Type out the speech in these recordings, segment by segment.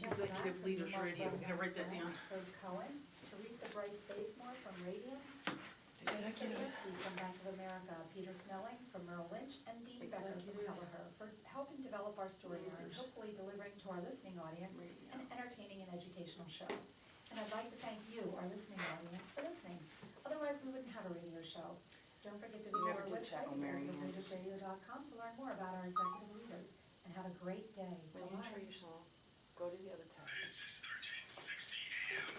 Executive Leaders Radio, we're gonna write that down. Herb Cohen, Teresa Bryce Basemore from Radiant, Jane Sobieski from Bank of America, Peter Snelling from Merrill Lynch, and Dean Becker from Kelleher for helping develop our story and hopefully delivering to our listening audience an entertaining and educational show. And I'd like to thank you, our listening audience, for listening. Otherwise, we wouldn't have a radio show. Don't forget to visit our website, executiveleadersradio.com, to learn more about our executive leaders. And have a great day. When you intro your song, go to the other tab. This is 1360 AM.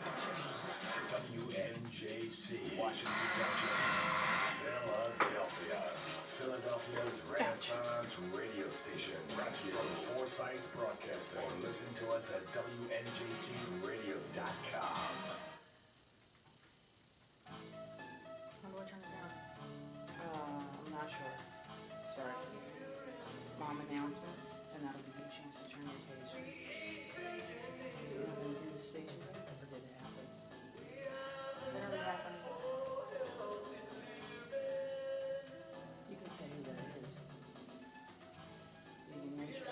WNJC, Washington Junction, Philadelphia. Philadelphia's Renaissance radio station. Brought to you from Forsyth Broadcasting. Listen to us at WNJCradio.com. How do I turn it down? I'm not sure. Sorry. Mom announcements, and that'll give you a chance to turn your page. You want me to do the station break, or did it happen? It never happened. You can say who that is. You can mention it.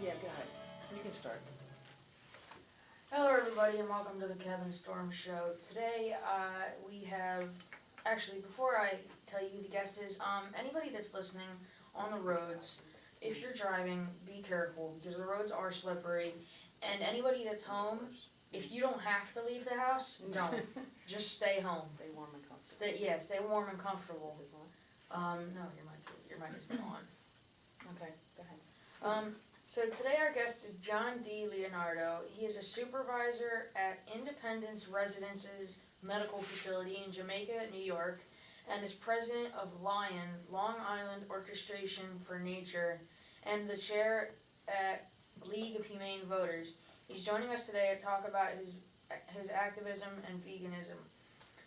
Yeah, go ahead. You can start. Hello everybody and welcome to the Kevin Storm Show. Today we have, actually before I tell you who the guest is, anybody that's listening on the roads, if you're driving, be careful because the roads are slippery. And anybody that's home, if you don't have to leave the house, don't. Just stay home. Stay warm and comfortable. Stay warm and comfortable. Is this on? No, your mic is on. Okay, go ahead. So today our guest is John D. Leonardo. He is a supervisor at Independence Residences Medical Facility in Jamaica, New York, and is president of Lion, Long Island Orchestration for Nature, and the chair at League of Humane Voters. He's joining us today to talk about his activism and veganism.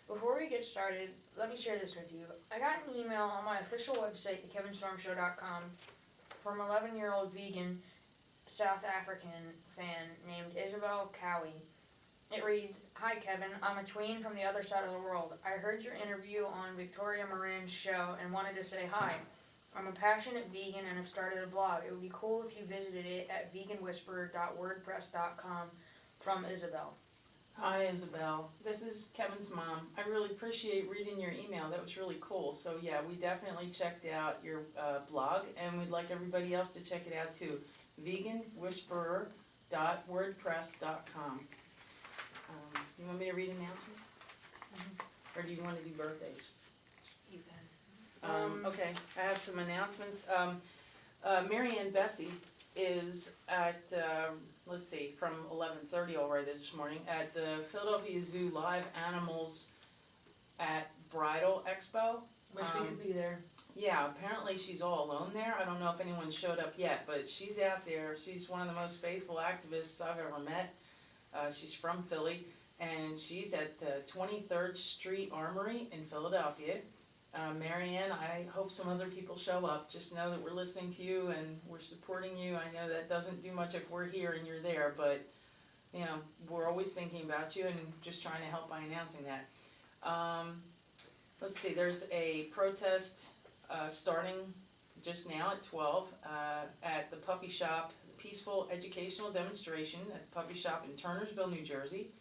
Before we get started, let me share this with you. I got an email on my official website, thekevinstormshow.com, from an 11-year-old vegan South African fan named Isabel Cowie. It reads, "Hi Kevin, I'm a tween from the other side of the world. I heard your interview on Victoria Moran's show and wanted to say hi. I'm a passionate vegan and have started a blog. It would be cool if you visited it at veganwhisperer.wordpress.com. From Isabel." Hi Isabel, this is Kevin's mom. I really appreciate reading your email. That was really cool. So yeah, we definitely checked out your blog, and we'd like everybody else to check it out too. veganwhisperer.wordpress.com. You want me to read announcements? Mm-hmm. Or do you want to do birthdays? You can. Okay, I have some announcements. Mary Ann Bessie is at, let's see, from 11:30 already this morning at the Philadelphia Zoo Live Animals at Bridal Expo. Wish we could be there. Yeah, apparently she's all alone there. I don't know if anyone showed up yet, but she's out there. She's one of the most faithful activists I've ever met. She's from Philly, and she's at 23rd Street Armory in Philadelphia. Marianne, I hope some other people show up. Just know that we're listening to you and we're supporting you. I know that doesn't do much if we're here and you're there, but you know, we're always thinking about you and just trying to help by announcing that. Let's see, there's a protest starting just now at 12 at the Puppy Shop, peaceful educational demonstration at the Puppy Shop in Turnersville, New Jersey.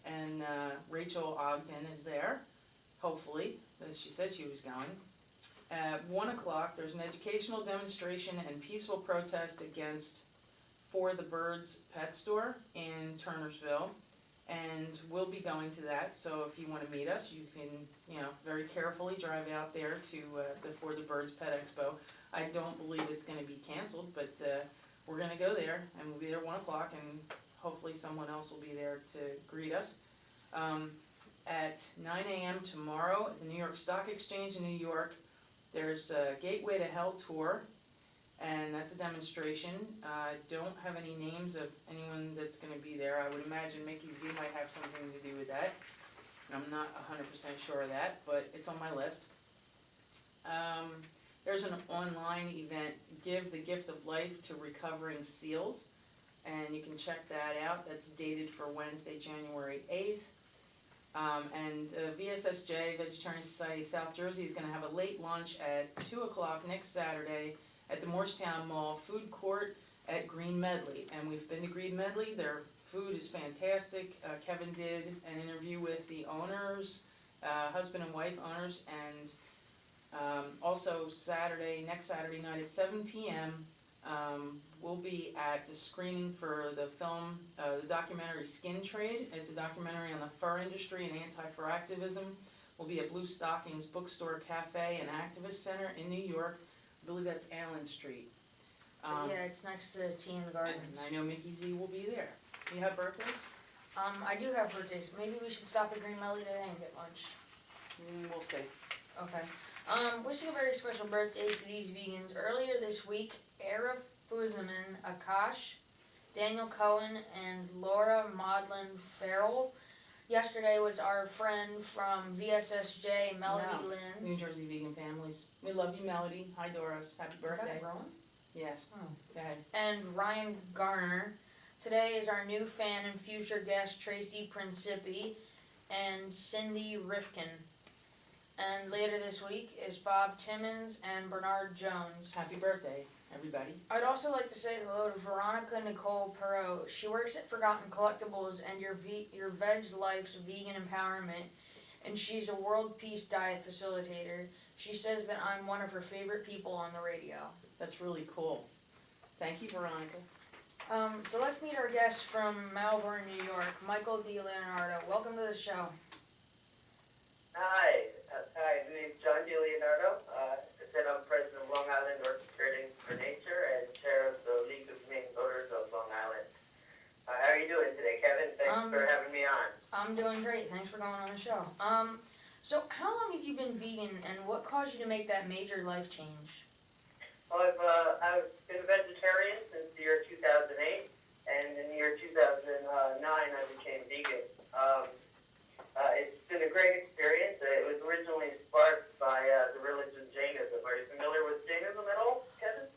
And Rachel Ogden is there, hopefully, as she said she was going. At 1 o'clock, there's an educational demonstration and peaceful protest against For the Birds Pet Store in Turnersville. And we'll be going to that, so if you want to meet us, you can, very carefully drive out there to the For the Birds Pet Expo. I don't believe it's going to be canceled, but we're going to go there, and we'll be there at 1 o'clock, and hopefully someone else will be there to greet us. At 9 a.m. tomorrow at the New York Stock Exchange in New York, there's a Gateway to Hell tour, and that's a demonstration. Don't have any names of anyone that's gonna be there. I would imagine Mickey Z might have something to do with that. I'm not 100% sure of that, but it's on my list. There's an online event, Give the Gift of Life to Recovering Seals, and you can check that out. That's dated for Wednesday, January 8th. And VSSJ, Vegetarian Society of South Jersey, is going to have a late lunch at 2 o'clock next Saturday at the Morristown Mall Food Court at Green Medley. And we've been to Green Medley. Their food is fantastic. Kevin did an interview with the owners, husband and wife owners, and also next Saturday night at 7 p.m., we'll be at the screening for the film, the documentary Skin Trade. It's a documentary on the fur industry and anti-fur activism. We'll be at Blue Stockings Bookstore, Cafe, and Activist Center in New York. I believe that's Allen Street. Yeah, it's next to Tea in the Gardens. And I know Mickey Z will be there. You have birthdays? I do have birthdays. Maybe we should stop at Green Melly today and get lunch. We'll see. Okay. Wishing a very special birthday to these vegans. Earlier this week, Ara Fuzaman, Akash, Daniel Cohen, and Laura Maudlin Farrell. Yesterday was our friend from VSSJ, Melody No. Lynn. New Jersey Vegan Families. We love you, Melody. Hi, Doris. Happy birthday. Rowan? Yes. Oh. Go ahead. And Ryan Garner. Today is our new fan and future guest, Tracy Principi and Cindy Rifkin. And later this week is Bob Timmons and Bernard Jones. Happy birthday, everybody. I'd also like to say hello to Veronica Nicole Perot. She works at Forgotten Collectibles and Your Veg Life's Vegan Empowerment, and she's a World Peace Diet facilitator. She says that I'm one of her favorite people on the radio. That's really cool. Thank you, Veronica. So let's meet our guest from Melbourne, New York, Michael D. Leonardo. Welcome to the show. Hi, my name is John D. Leonardo. As I said, I'm president of Long Island Orchestrating for Nature and chair of the League of Humane Voters of Long Island. How are you doing today, Kevin? Thanks for having me on. I'm doing great. Thanks for going on the show. So how long have you been vegan, and what caused you to make that major life change? Well, I've been a vegetarian since the year 2008, and in the year 2009 I became vegan. It's been a great experience. It was originally sparked by the religion Jainism. Are you familiar with Jainism at all, Kevin?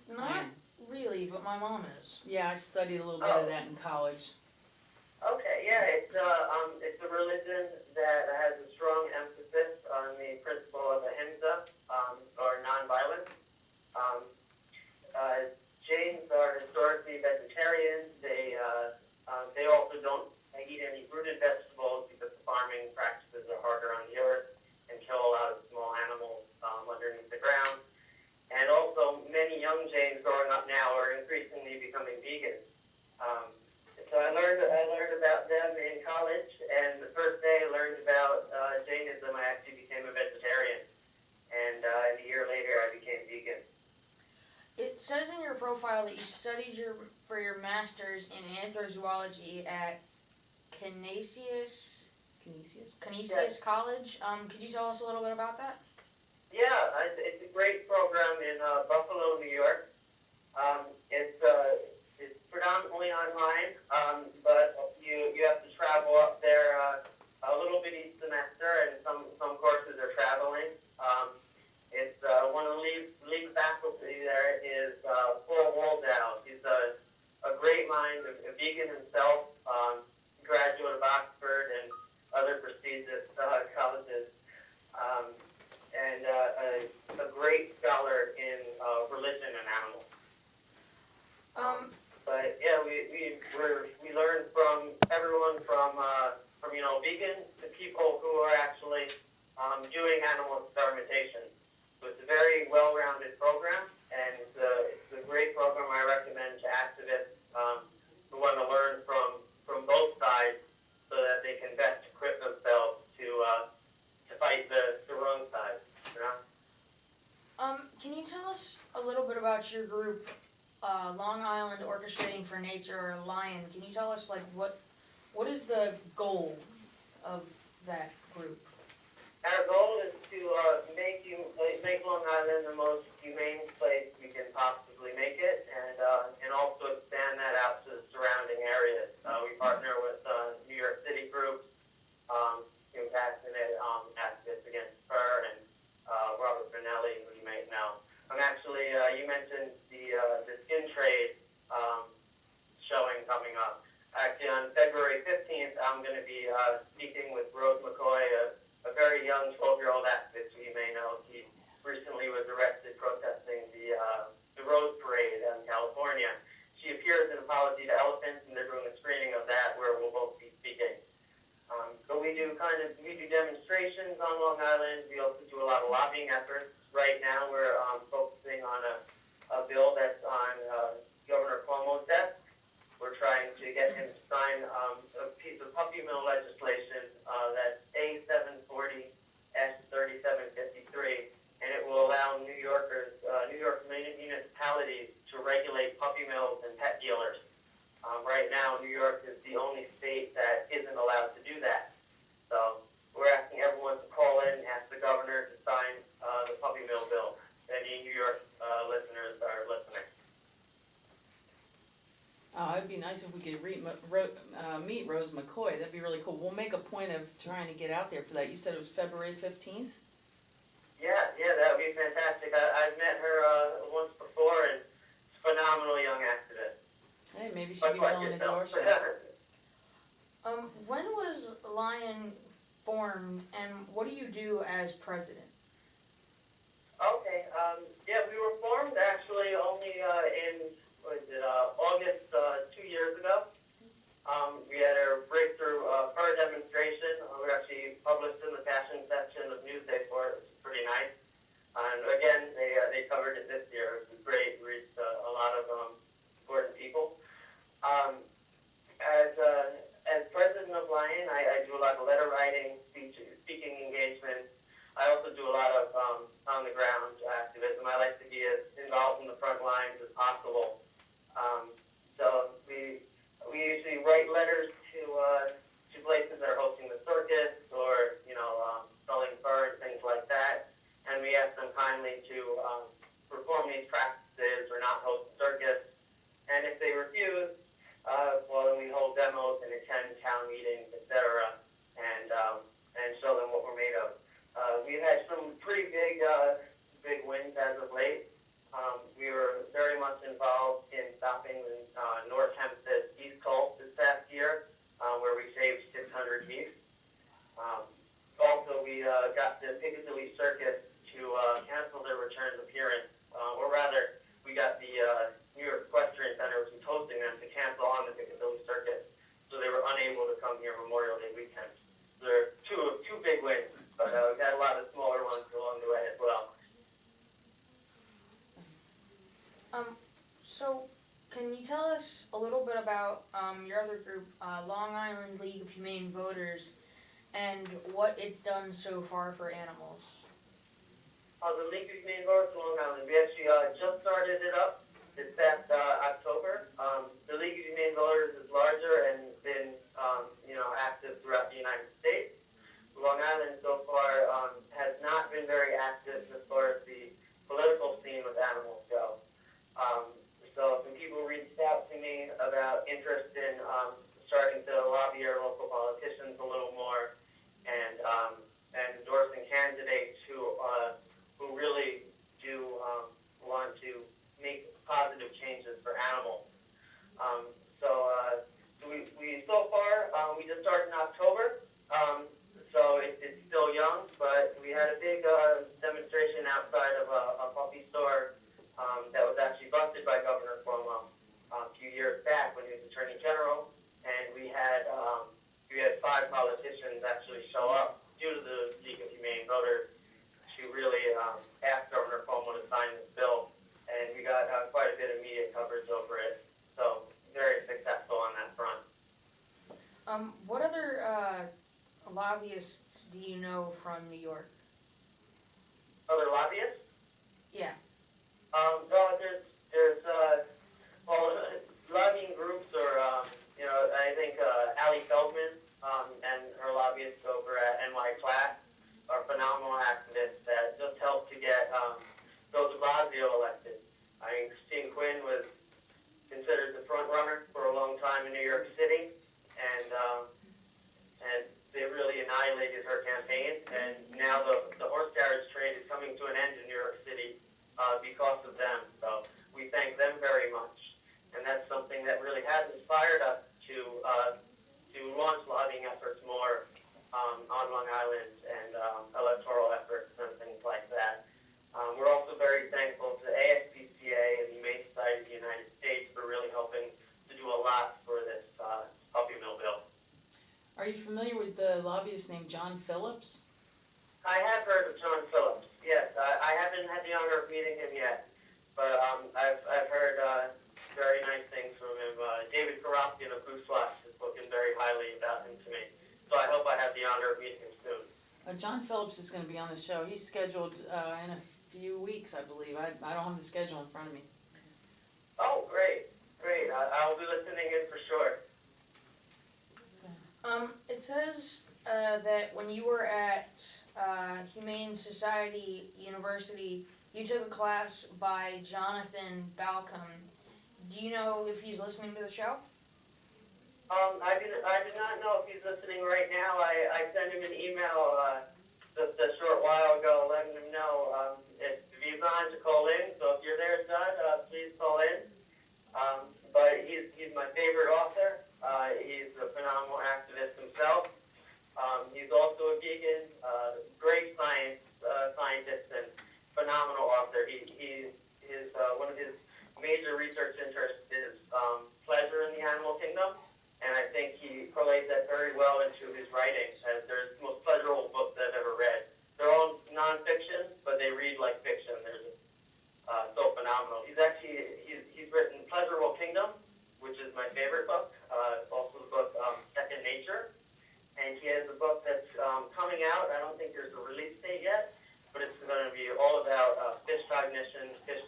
Not really, but my mom is. Yeah, I studied a little bit of that in college. Okay, yeah, it's a religion that has a strong emphasis on the principle of ahimsa, or nonviolence. Jains are historically vegetarians. They also don't eat any rooted vegetables because the farming practices are harder on the earth and kill a lot of small animals underneath the ground. And also, many young Jains growing up now are increasingly becoming vegan. So I learned about them in college, and the first day I learned about Jainism, I actually became a vegetarian. And a year later, I became vegan. It says in your profile that you studied for your master's in anthrozoology at Canisius Yes. College. Could you tell us a little bit about that? Yeah, it's a great program in Buffalo, New York. It's predominantly online, but you have to travel up there a little bit each semester, and some courses are traveling. It's one of the lead faculty there is Paul Waldow. He's a great mind, a vegan himself, graduate of Oxford and other prestigious colleges, and a great scholar in religion and animals. But yeah, we learn from everyone from vegans to people who are actually doing animal experimentation. So it's a very well-rounded program, and it's a great program I recommend to activists who want to learn from both sides so that they can best equip themselves to fight the wrong side. You know? Can you tell us a little bit about your group, Long Island Orchestrating for Nature, or LION? Can you tell us what is the goal of that group? Our goal is to make Long Island the most humane place we can possibly make it, and also expand that out to the surrounding areas. We partner with New York City groups, passionate activists against fur, and Robert Bernelli, who you may know. I'm actually, you mentioned the skin trade showing coming up. Actually, on February 15th, I'm going to be speaking with Rose McCoy, a very young 12-year-old activist who you may know. He recently was arrested protesting the Rose Parade in California. She appears in Apology to Elephants, and they're doing a screening of that where we'll both be speaking. So we do demonstrations on Long Island. We also do a lot of lobbying efforts. Right now, we're focusing on a bill that's on Governor Cuomo's desk. We're trying to get him to sign a piece of puppy mill legislation that's A740-3753, and it will allow New York municipalities to regulate puppy mills and pet dealers. Right now, New York is the only state that isn't allowed to do that. So we're asking everyone to call in and ask the governor to sign the puppy mill bill. Any New York listeners are listening. Oh, it'd be nice if we could meet Rose McCoy. That'd be really cool. We'll make a point of trying to get out there for that. You said it was February 15th? Yeah, that would be fantastic. I've met her once before, and phenomenal young activist. Hey, maybe she'd be willing to do our show. When was Lion formed, and what do you do as president? Okay, we were formed actually only in August 2 years ago. We had our breakthrough fur demonstration. We were actually published in the fashion section of Newsday for it, which is pretty nice. And again, they covered it this year. It was great. We reached a lot of important people. As president of Lion, I do a lot of letter writing, speaking engagements. I also do a lot of on-the-ground activism. I like to be as involved in the front lines as possible. So we usually write letters to places that are hosting the circus or selling fur and things like that, and we ask them kindly to perform these practices or not host the circus. And if they refuse, then we hold demos and attend town meetings, etc., and show them what we're made of. We've had some pretty big wins as of late. We were very much involved in stopping North Hempstead geese cult this past year, where we saved 600 geese. Also, we got the Piccadilly Circus to cancel their return appearance, or rather, we got the New York Equestrian Center, which was hosting them, to cancel on the Piccadilly Circus, so they were unable to come here Memorial Day weekend. So there are two big wins, but we've had a lot of smaller ones along the way as well. So can you tell us a little bit about your other group, Long Island League of Humane Voters, and what it's done so far for animals? The League of Humane Voters of Long Island, we actually just started it up this past October. The League of Humane Voters is larger and been active throughout the United States. Long Island so far has not been very active as far as the political scene with animals go. So some people reached out to me about interest in starting to lobby our local politicians a little more and endorsing candidates who really do want to make positive changes for animals. We just started in October. So it's still young, but we had a big demonstration outside of a puppy store that was actually busted by Governor Cuomo a few years back when he was Attorney General, and we had 5 politicians actually show up due to the League of Humane Voters to really ask Governor Cuomo to sign this bill, and we got quite a bit of media coverage over it, so very successful on that front. What other lobbyists do you know from New York? Other lobbyists? Yeah. There's lobbying groups, or I think Ali Feldman and her lobbyists over at NY Class are phenomenal activists that just helped to get Bill de Blasio elected. I mean, hobbyist named John Phillips. I have heard of John Phillips. Yes, I haven't had the honor of meeting him yet, but I've heard very nice things from him. David Karofsky of Goose Watch has spoken very highly about him to me, so I hope I have the honor of meeting him soon. John Phillips is going to be on the show. He's scheduled in a few weeks, I believe. I don't have the schedule in front of me. Oh, great, great. I'll be listening in for sure. It says that when you were at Humane Society University, you took a class by Jonathan Balcom. Do you know if he's listening to the show? I do not know if he's listening right now. I sent him an email just a short while ago letting him know if he's on to call in. So if you're there, Judd, please call in. But he's my favorite author. He's a phenomenal activist himself. He's also a vegan, great scientist, and phenomenal author. One of his major research interests is pleasure in the animal kingdom, and I think he relates that very well into his writing, as they're the most pleasurable books I've ever read. They're all nonfiction, but they read like fiction. They're just so phenomenal. He's written Pleasurable Kingdom, which is my favorite book. Also the book Second Nature, and he has a book that's coming out. I don't think there's a release date yet, but it's going to be all about fish cognition, fish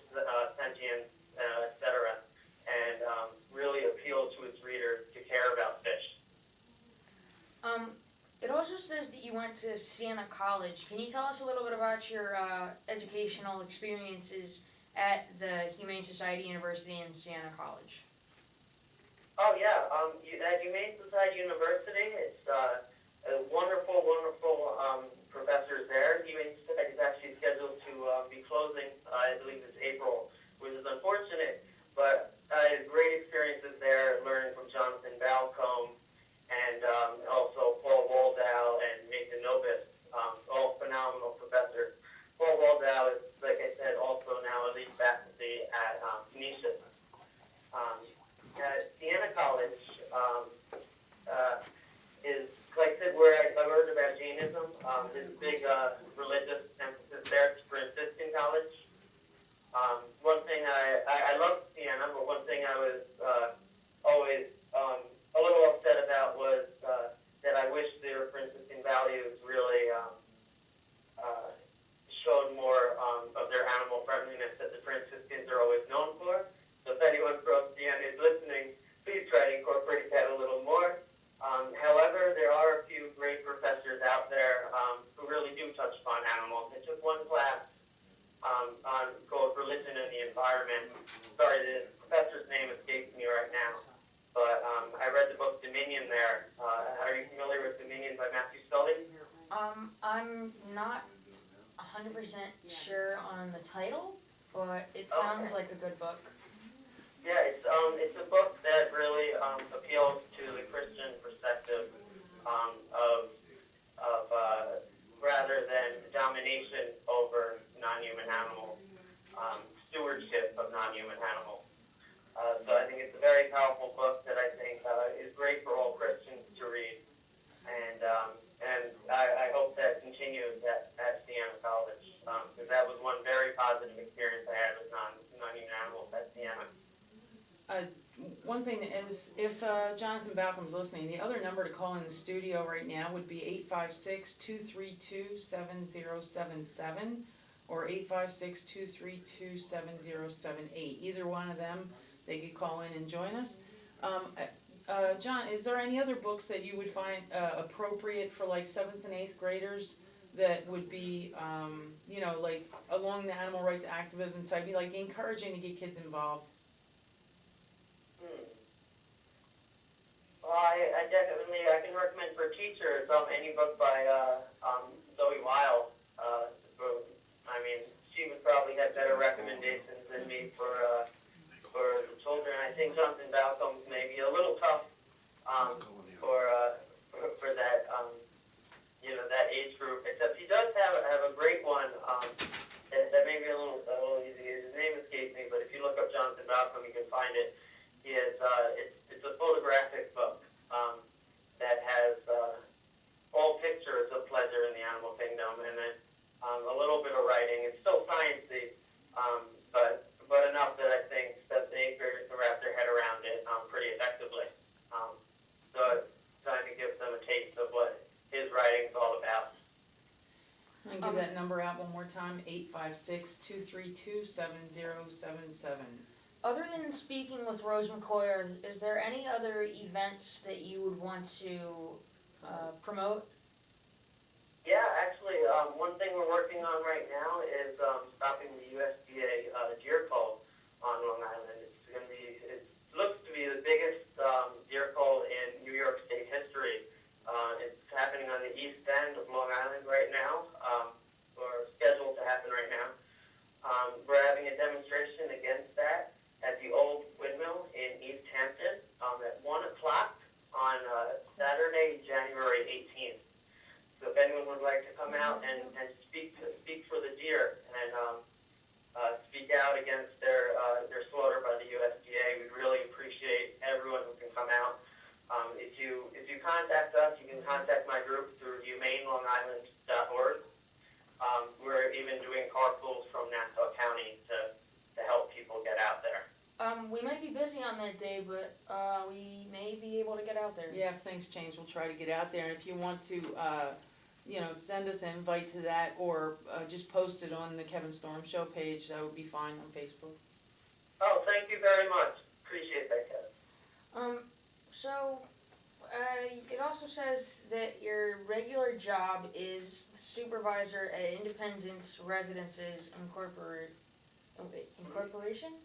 sentience, etc., and really appeal to its readers to care about fish. It also says that you went to Siena College. Can you tell us a little bit about your educational experiences at the Humane Society University in Siena College? Oh yeah, at Humane Society University, it's wonderful professors there. Humane Society is actually scheduled to be closing, I believe it's April, which is unfortunate, but I had great experiences there, learning from Jonathan Balcom, and also Paul Waldow and Nathan Nobis, all phenomenal professors. Paul Waldow is, like I said, also now elite faculty at Canisius. At Siena College is, like I said, where I learned about Jainism. There's a big religious emphasis there. It's Franciscan college. One thing I love Siena, but one thing I was always a little upset about was that I wish their Franciscan values really showed more of their animal friendliness that the Franciscans are always known for. So if anyone from Siena is listening, please try to incorporate that a little more. However, there are a few great professors out there who really do touch upon animals. I took one class called Religion and the Environment. Sorry, the professor's name escapes me right now. But I read the book Dominion there. Are you familiar with Dominion by Matthew Scully? I'm not 100% sure on the title, but it sounds like a good book. Yeah, it's a book that really appeals to the Christian perspective of rather than domination over non-human animals, stewardship of non-human animals. So I think it's a very powerful book that I think is great for all Christians to read, and I hope that continues at Siena College, because that was one very positive experience I had with non-human animals at Siena. One thing is, if Jonathan Balcom's listening, the other number to call in the studio right now would be 856-232-7077 or 856-232-7078. Either one of them, they could call in and join us. John, is there any other books that you would find appropriate for like 7th and 8th graders that would be, like along the animal rights activism type, like encouraging to get kids involved? Well, I definitely, I can recommend for teachers any book by Zoe Weil. I mean, she would probably have better recommendations than me for the children. I think Jonathan Balcom's maybe a little tough for that that age group. Except he does have a great one that may be a little easy. His name escapes me, but if you look up Jonathan Balcom, you can find it. He has it's a photographic book that has all pictures 956-232-7077. Other than speaking with Rose McCoy, is there any other events that you would want to promote? Yeah, actually, one thing we're working on right now is stopping the USDA deer cull on Long Island. It looks to be the biggest deer cull in New York State history. It's happening on the east end of Long Island right now, or scheduled to happen right now. We're having a demonstration against that at the old windmill in East Hampton at 1 o'clock on Saturday, January 18th. So if anyone would like to come out and speak for the deer and speak out against their slaughter by the USDA, we'd really appreciate everyone who can come out. If you contact us, you can contact my group through humanelongisland.org. We're even doing carpools from Nassau County to help people get out there. We might be busy on that day, but we may be able to get out there. Yeah, if things change, we'll try to get out there. And if you want to, send us an invite to that, or just post it on the Kevin Storm Show page, that would be fine on Facebook. Oh, thank you very much. Appreciate that, Kevin. So, it also says that your regular job is supervisor at Independence Residences Incorporation?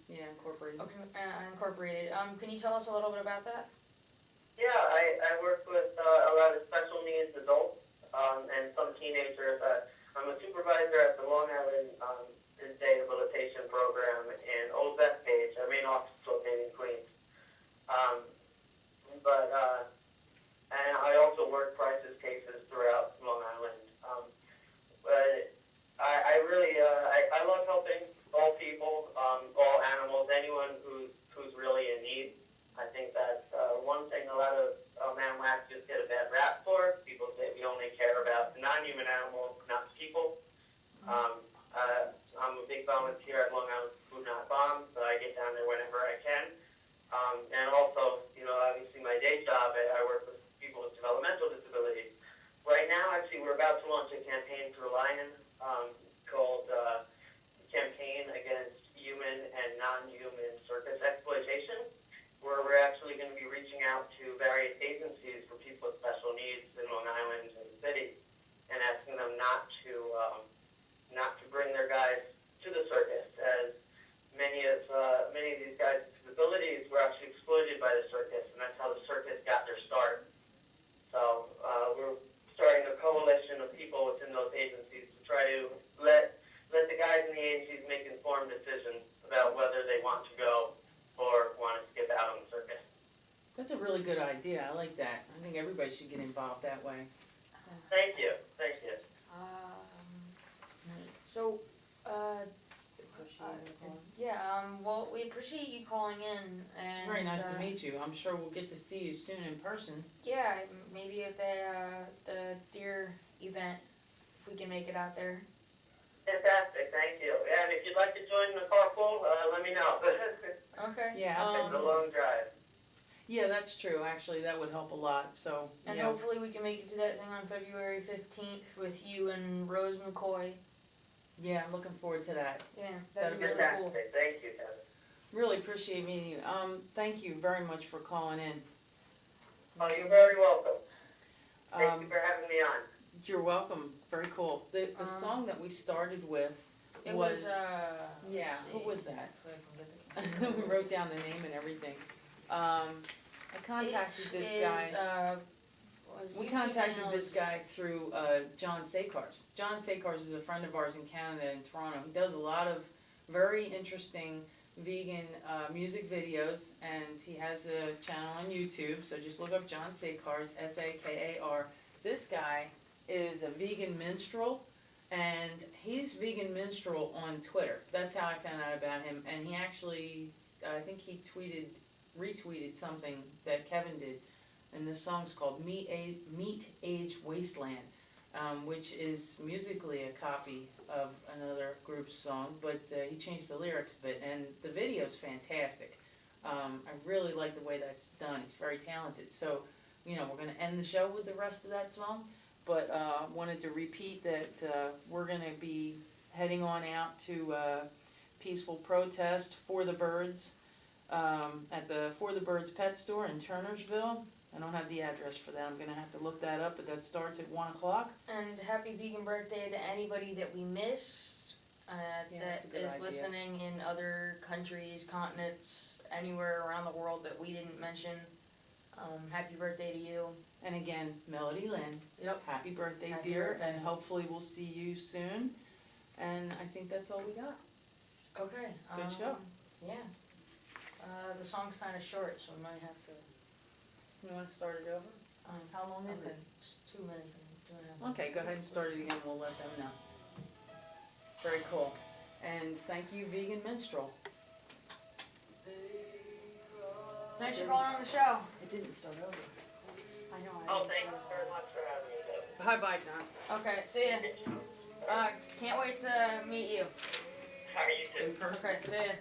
Yeah, incorporated. Okay, Incorporated. Can you tell us a little bit about that? Yeah, I work with a lot of special needs adults and some teenagers. I'm a supervisor at the Long Island Rehabilitation Program in Old Bethpage. Our main office is located in Queens. And I also work crisis cases throughout Long Island. But I really I love helping all people, all animals, anyone who's really in need. I think that's one thing a lot of animal activists get a bad rap for. People say we only care about non-human animals, not people. I'm a big volunteer at Long Island Food Not Bombs, so I get down there whenever I can. And also, obviously my day job, I work with people with developmental disabilities. Right now, actually, we're about to launch a campaign through Lion called Campaign Against Human and Non-Human Circus Exploitation, where we're actually going to be reaching out to various agencies for people with special needs in Long Island and the city, and asking them not to bring their guys to the circus, as many of these guys with disabilities were actually exploited by the circus, and that's how the circus got their start. So we're starting a coalition of people within those agencies to try to let the guys in the agencies make informed decisions about whether they want to go or want to skip out on the circus. That's a really good idea. I like that. I think everybody should get involved that way. Thank you. Thank you. So, well, we appreciate you calling in, and Very nice to meet you. I'm sure we'll get to see you soon in person. Yeah, maybe at the deer event, if we can make it out there. Fantastic. Thank you. And if you'd like to join the carpool, let me know. Okay. Yeah, It's a long drive. Yeah, that's true. Actually, that would help a lot. So, And yeah. hopefully we can make it to that thing on February 15th with you and Rose McCoy. Yeah, I'm looking forward to that. Yeah, that'd be really Fantastic. cool. Thank you, Kevin. Really appreciate meeting you. Thank you very much for calling in. Oh, you're very welcome. Thank you Um, for having me on. You're welcome. Very cool. The song that we started with It was, let's who see. was that? We wrote down the name and everything. I contacted this guy. We contacted this guy through John Sakars. John Sakars is a friend of ours in Canada, in Toronto. He does a lot of very interesting vegan music videos, and he has a channel on YouTube, so just look up John Sakars, S-A-K-A-R. This guy is a vegan minstrel, and he's vegan minstrel on Twitter. That's how I found out about him, and he actually, I think he retweeted something that Kevin did, and this song's called Meat Age Wasteland, which is musically a copy of another group's song, but he changed the lyrics a bit, and the video's fantastic. I really like the way that's done. He's very talented. So, we're going to end the show with the rest of that song, but wanted to repeat that we're going to be heading on out to a peaceful protest for the birds at the For the Birds pet store in Turnersville. I don't have the address for that. I'm gonna have to look that up, but that starts at 1 o'clock. And happy vegan birthday to anybody that we missed, Yeah, that that's a good is idea. listening in other countries, continents, anywhere around the world that we didn't mention. Happy birthday to you. And again, Melody Lynn, Yep. happy birthday, Happy dear, birthday. and hopefully we'll see you soon. And I think that's all we got. Okay. Good show. Yeah. The song's kind of short, so we might have to. You wanna start it over? How long is Okay, it? it's 2 minutes and 2.5. Okay, go ahead and start it again, we'll let them know. Very cool. And thank you, Vegan Minstrel. Thanks for going on the show. It didn't start over. I know. Oh, thank you very much for having me, Deb. Bye-bye, Tom. Okay, see ya. Can't wait to meet you. How are you too? In person. Okay, see ya.